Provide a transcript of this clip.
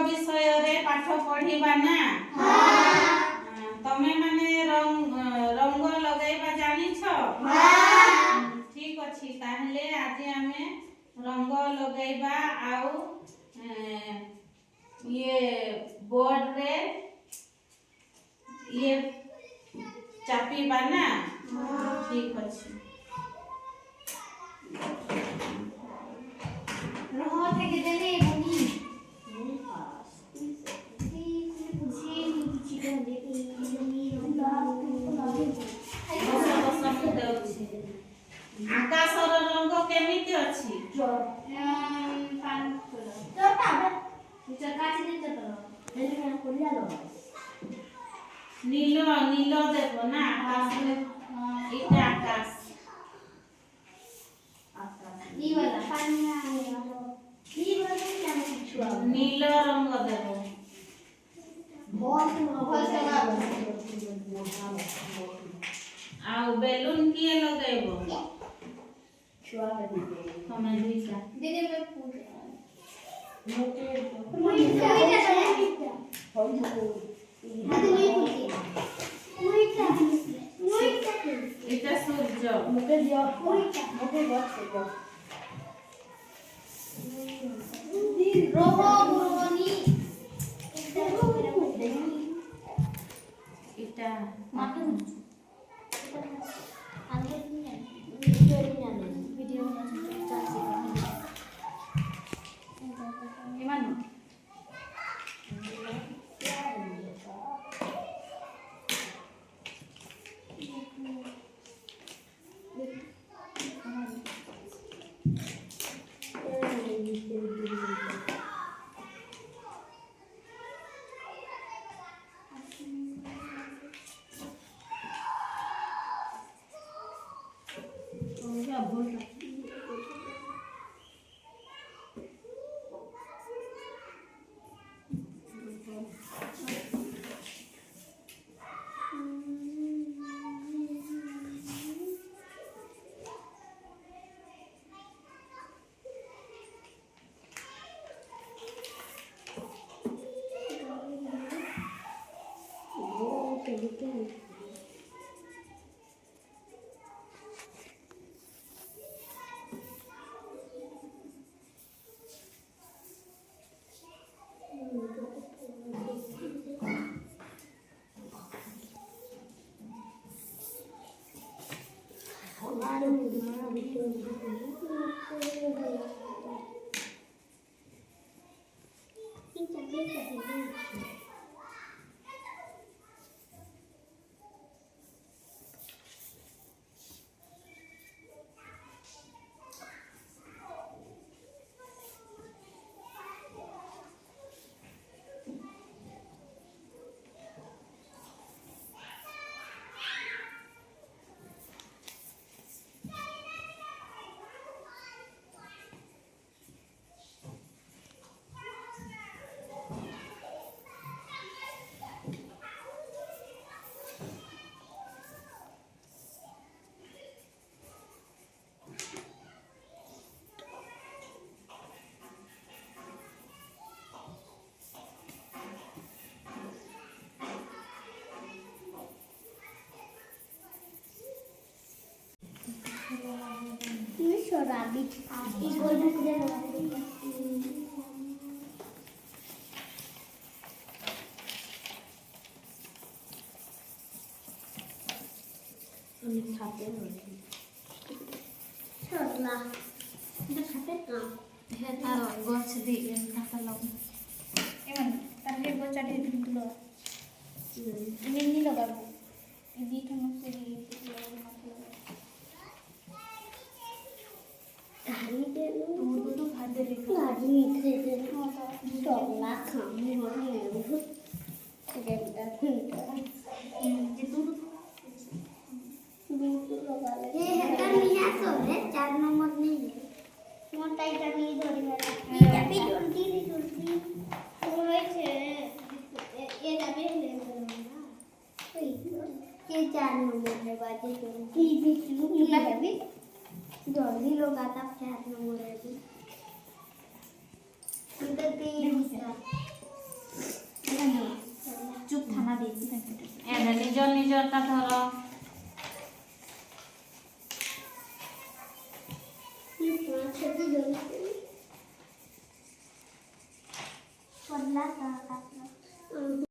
विषय रे पाठ पढ़िबा ना तमे माने रंग लगाइबा जानी छ ठीक अछि ताहले आज हमें रंग लगाइबा आउ ये बोर्ड रे ये चापीबा ना ठीक अछि रहो থেকে দেলে বনি आकाशर रंग केमिति अछि नील नील देखो ना आकाश इटा आकाश ई वाला नील रंग देखो आउ बेलून किए लगाइबो तमे दुईटा दीदी मैं पूछ इटा सूर्य इटा rabbit is going to the जल्दी लोग आता 4 नंबर है ଏଇଟା ନିଜ ନିଜଟା ଧର। ଛୋଟି ଜଲ୍ଦି ପଡଲା ତା